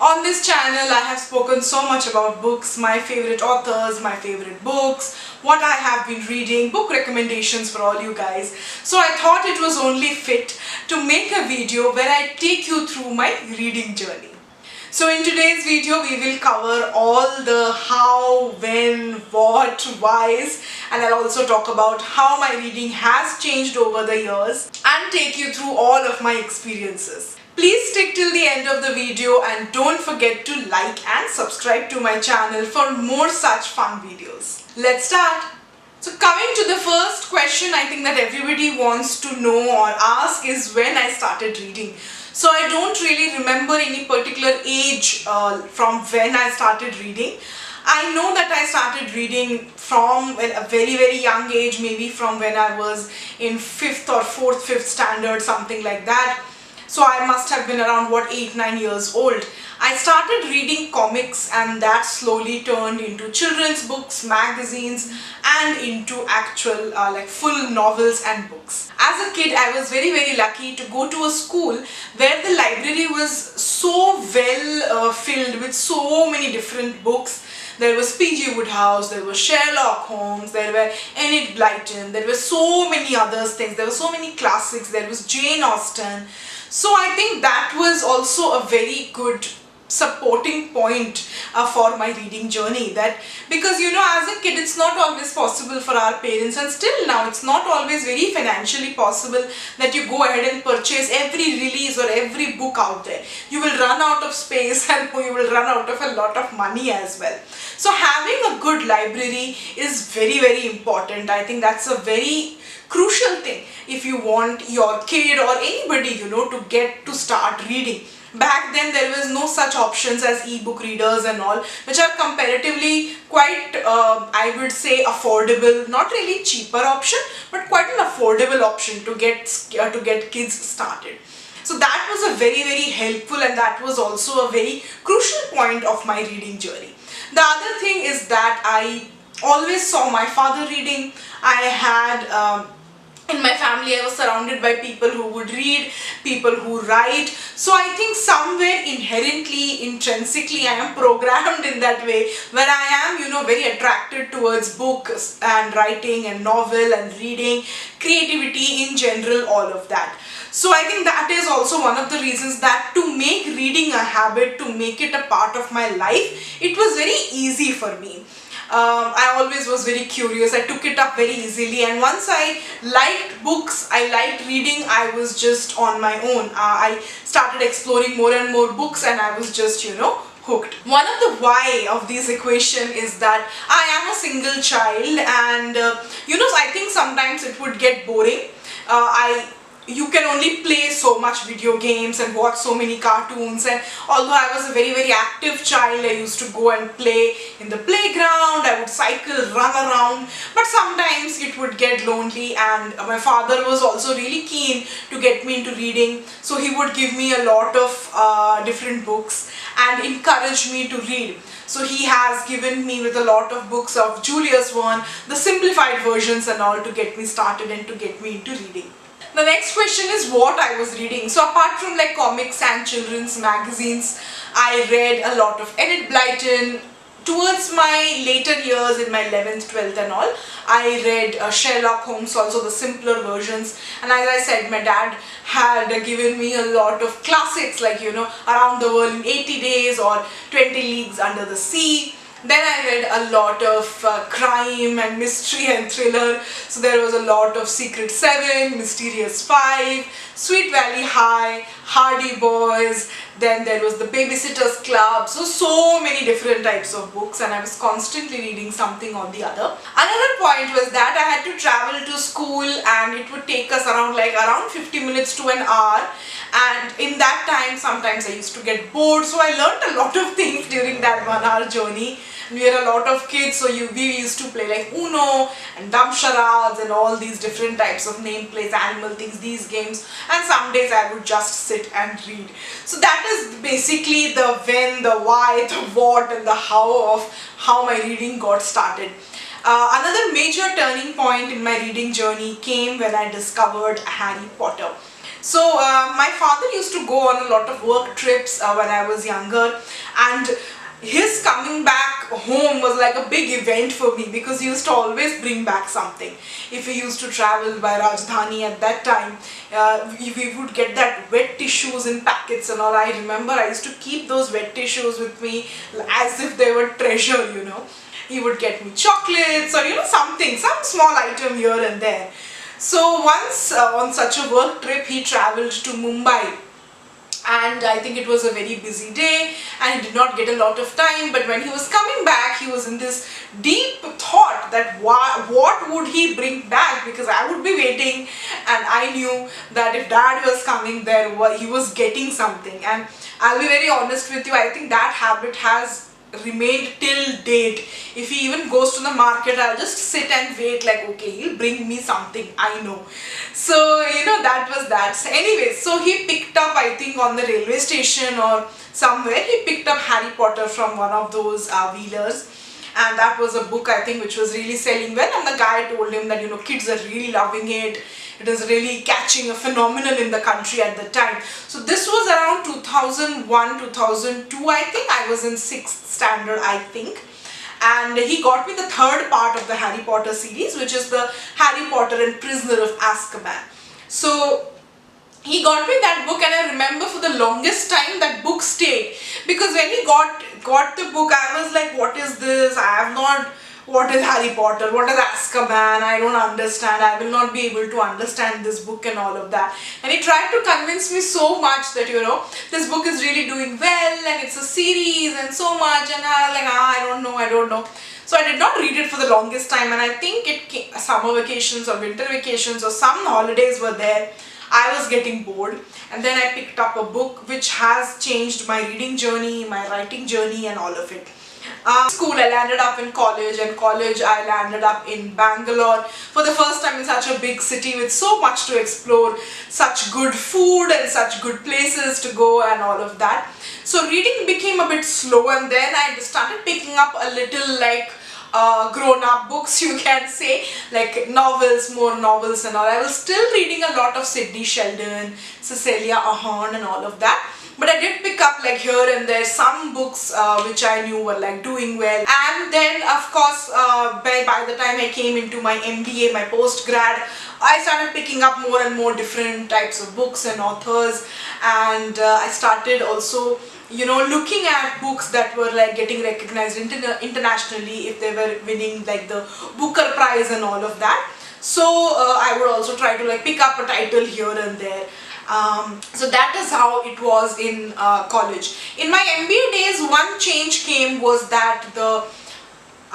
On this channel, I have spoken so much about books, my favorite authors, my favorite books, what I have been reading, book recommendations for all you guys. So I thought it was only fit to make a video where I take you through my reading journey. So in today's video, we will cover all the how, when, what, whys, and I'll also talk about how my reading has changed over the years and take you through all of my experiences. Please stick till the end of the video and don't forget to like and subscribe to my channel for more such fun videos. Let's start. So coming to the first question I think that everybody wants to know or ask is when I started reading. So I don't really remember any particular age from when I started reading. I know that I started reading from a very young age, maybe from when I was in 5th or 5th standard, something like that. So I must have been around 8-9 years old. I started reading comics and that slowly turned into children's books, magazines and into actual full novels and books. As a kid, I was very lucky to go to a school where the library was so well filled with so many different books. There was P.G. Woodhouse, there was Sherlock Holmes, there were Enid Blyton, there were so many other things, there were so many classics, there was Jane Austen. So I think that was also a very good supporting point for my reading journey, that because as a kid it's not always possible for our parents, and still now it's not always very financially possible that you go ahead and purchase every release or every book out there. You will run out of space and you will run out of a lot of money as well. So having a good library is very important. I think that's a very crucial thing if you want your kid or anybody to get to start reading. Back then there was no such options as e-book readers and all, which are comparatively quite I would say affordable, not really cheaper option but quite an affordable option to get kids started. So that was a very helpful, and that was also a very crucial point of my reading journey. The other thing is that I always saw my father reading. I had in my family I was surrounded by people who would read, people who write. So I think somewhere inherently, intrinsically I am programmed in that way, where I am very attracted towards books and writing and novel and reading, creativity in general, all of that. So I think that is also one of the reasons that to make reading a habit, to make it a part of my life, it was very easy for me. I always was very curious. I took it up very easily, and once I liked books, I liked reading, I was just on my own. I started exploring more and more books and I was just hooked. One of the why of this equation is that I am a single child, and I think sometimes it would get boring. You can only play so much video games and watch so many cartoons, and although I was a very active child, I used to go and play in the playground, I would cycle, run around, but sometimes it would get lonely, and my father was also really keen to get me into reading, so he would give me a lot of different books and encourage me to read. So he has given me with a lot of books of Julius Verne, the simplified versions and all, to get me started and to get me into reading. The next question is what I was reading. So apart from comics and children's magazines, I read a lot of Enid Blyton. Towards my later years in my 11th, 12th and all, I read Sherlock Holmes, also the simpler versions, and as I said, my dad had given me a lot of classics like Around the World in 80 Days or 20 Leagues Under the Sea. Then I read a lot of crime and mystery and thriller. So there was a lot of Secret 7, Mysterious 5, Sweet Valley High, Hardy Boys. Then there was the Babysitter's Club. So many different types of books, and I was constantly reading something or the other. Another point was that I had to travel to school, and it would take us around 50 minutes to an hour. And in that time, sometimes I used to get bored. So I learned a lot of things during that 1 hour journey. We were a lot of kids, so we used to play Uno and dumb charades and all these different types of nameplates, animal things, these games, and some days I would just sit and read. So that is basically the when, the why, the what and the how of how my reading got started. Another major turning point in my reading journey came when I discovered Harry Potter. So my father used to go on a lot of work trips when I was younger, and his coming back home was like a big event for me because he used to always bring back something. If we used to travel by Rajdhani at that time, we would get that wet tissues in packets and all. I remember I used to keep those wet tissues with me as if they were treasure, you know. He would get me chocolates or, you know, something, some small item here and there. So once on such a work trip, he traveled to Mumbai, and I think it was a very busy day and he did not get a lot of time. But when he was coming back, he was in this deep thought that what would he bring back, because I would be waiting and I knew that if dad was coming there, he was getting something. And I'll be very honest with you, I think that habit has remained till date. If he even goes to the market, I'll just sit and wait like, okay, he'll bring me something, I know. So, you know, that was that. So anyways, so he picked up, I think on the railway station or somewhere, he picked up Harry Potter from one of those wheelers. And that was a book, I think, which was really selling well, and the guy told him that, you know, kids are really loving it. It is really catching a phenomenon in the country at the time. So this was around 2001, 2002, I think. I was in 6th standard, I think. And he got me the third part of the Harry Potter series, which is the Harry Potter and Prisoner of Azkaban. So he got me that book, and I remember for the longest time that book stayed, because when he got the book, I was like, what is this? I have not, what is Harry Potter? What is Azkaban? I don't understand. I will not be able to understand this book and all of that. And he tried to convince me so much that, you know, this book is really doing well and it's a series and so much, and I was like, I don't know. So I did not read it for the longest time, and I think it came, summer vacations or winter vacations or some holidays were there. I was getting bored, and then I picked up a book which has changed my reading journey, my writing journey and all of it. School, I landed up in college, and college I landed up in Bangalore for the first time, in such a big city with so much to explore, such good food and such good places to go and all of that. So reading became a bit slow, and then I started picking up a little like grown-up books, you can say, like novels, more novels and all. I was still reading a lot of Sidney Sheldon, Cecilia Ahern and all of that. But I did pick up like here and there some books which I knew were like doing well. And then of course by the time I came into my MBA, my post-grad, I started picking up more and more different types of books and authors, and I started also, you know, looking at books that were like getting recognized internationally, if they were winning like the Booker Prize and all of that. So I would also try to like pick up a title here and there. So that is how it was in college. In my MBA days, one change came was that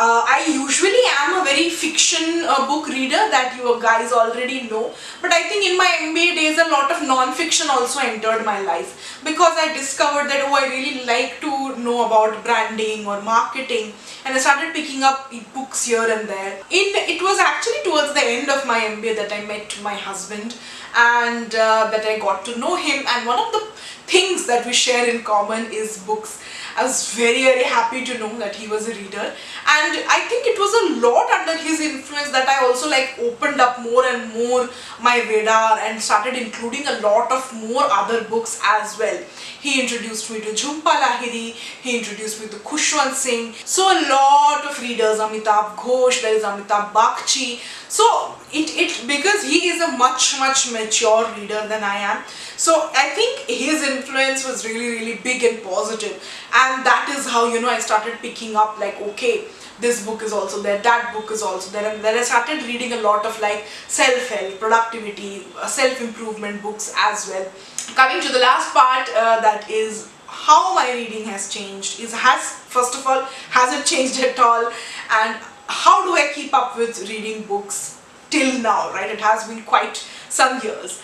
I usually am a very fiction book reader, that you guys already know, but I think in my MBA days a lot of non-fiction also entered my life, because I discovered that, oh, I really like to know about branding or marketing, and I started picking up books here and there. It was actually towards the end of my MBA that I met my husband, and that I got to know him, and one of the things that we share in common is books. I was very, very happy to know that he was a reader, and I think it was a lot under his influence that I also like opened up more and more my radar and started including a lot of more other books as well. He introduced me to Jhumpa Lahiri, he introduced me to Khushwant Singh, so a lot of readers, Amitabh Ghosh, there is Amitabh Bakshi. So because he is a much mature reader than I am, so I think his influence was really big and positive, and that is how, you know, I started picking up like, okay, this book is also there, that book is also there, and then I started reading a lot of like self-help, productivity, self-improvement books as well. Coming to the last part, that is how my reading has changed. First of all, has it changed at all, and how do I keep up with reading books till now, right? It has been quite some years.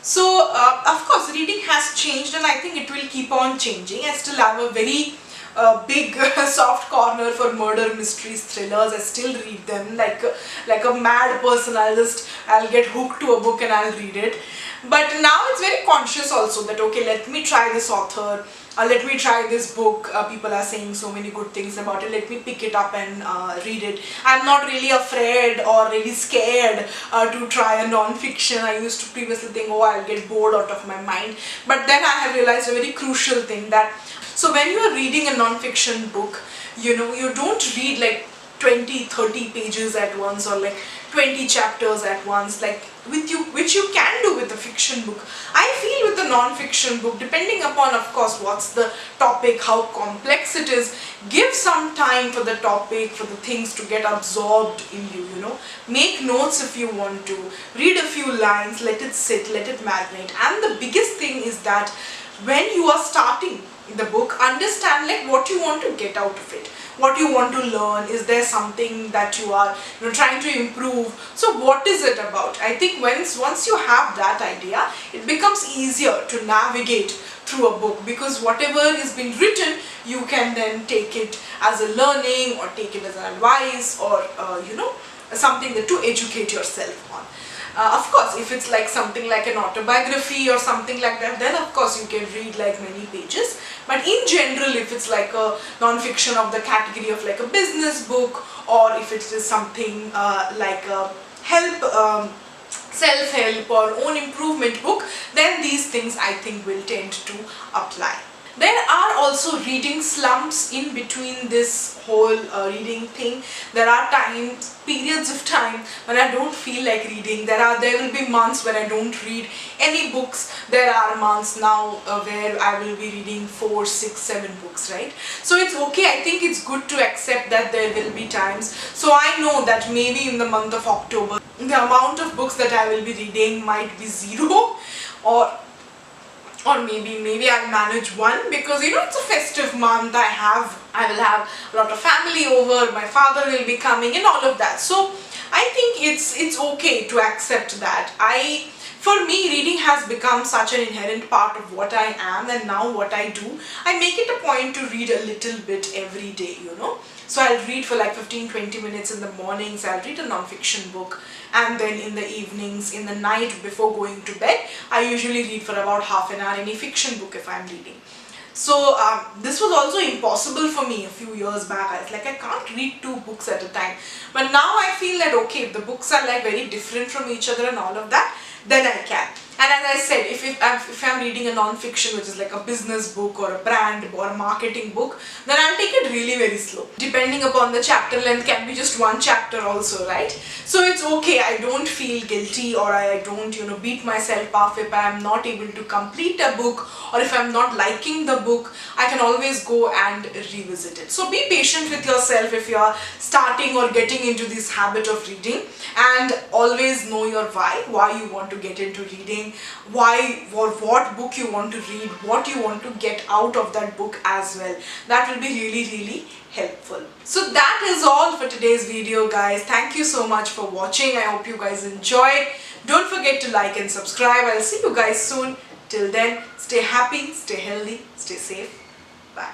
So of course reading has changed, and I think it will keep on changing. I still have a very big soft corner for murder mysteries, thrillers. I still read them like a mad person. I'll get hooked to a book and I'll read it. But now it's very conscious also that, okay, let me try this author, let me try this book, people are saying so many good things about it, let me pick it up and read it. I'm not really afraid or really scared to try a non-fiction. I used to previously think, oh, I'll get bored out of my mind, but then I have realized a very crucial thing, that so when you are reading a non-fiction book, you don't read like 20-30 pages at once, or like 20 chapters at once, like which you can do with a fiction book. I feel with a non-fiction book, depending upon, of course, what's the topic, how complex it is, give some time for the topic, for the things to get absorbed in you, make notes if you want to, read a few lines, let it sit, let it marinate. And the biggest thing is that when you are starting the book, understand like what you want to get out of it, what you want to learn. Is there something that you are trying to improve? So what is it about? I think once you have that idea, it becomes easier to navigate through a book, because whatever is being written, you can then take it as a learning, or take it as an advice, or something that to educate yourself on. Of course, if it's like something like an autobiography or something like that, then of course you can read like many pages. But in general, if it's like a non-fiction of the category of like a business book, or if it is something like a self-help or own improvement book, then these things I think will tend to apply. There are also reading slumps in between this whole reading thing. There are periods of time when I don't feel like reading. There will be months when I don't read any books. There are months now where I will be reading 4, 6, 7 books, right? So it's okay. I think it's good to accept that there will be times. So I know that maybe in the month of October, the amount of books that I will be reading might be 0, or maybe I'll manage 1, because it's a festive month. I will have a lot of family over, my father will be coming and all of that. So I think it's okay to accept that. For me, reading has become such an inherent part of what I am, and now what I do, I make it a point to read a little bit every day, So I'll read for like 15-20 minutes in the mornings, I'll read a non-fiction book, and then in the evenings, in the night before going to bed, I usually read for about half an hour any fiction book if I'm reading. So this was also impossible for me a few years back. I was like, I can't read 2 books at a time. But now I feel that okay, if the books are like very different from each other and all of that, then I can. And as I said, if I'm reading a non-fiction, which is like a business book or a brand or a marketing book, then I'll take it really very slow. Depending upon the chapter length, can be just 1 chapter also, right? So it's okay. I don't feel guilty, or I don't beat myself up if I'm not able to complete a book, or if I'm not liking the book. I can always go and revisit it. So be patient with yourself if you're starting or getting into this habit of reading, and always know your why you want to get into reading, why or what book you want to read, what you want to get out of that book as well. That will be really helpful. So that is all for today's video, guys. Thank you so much for watching. I hope you guys enjoyed. Don't forget to like and subscribe. I'll see you guys soon. Till then, stay happy, stay healthy, stay safe. Bye.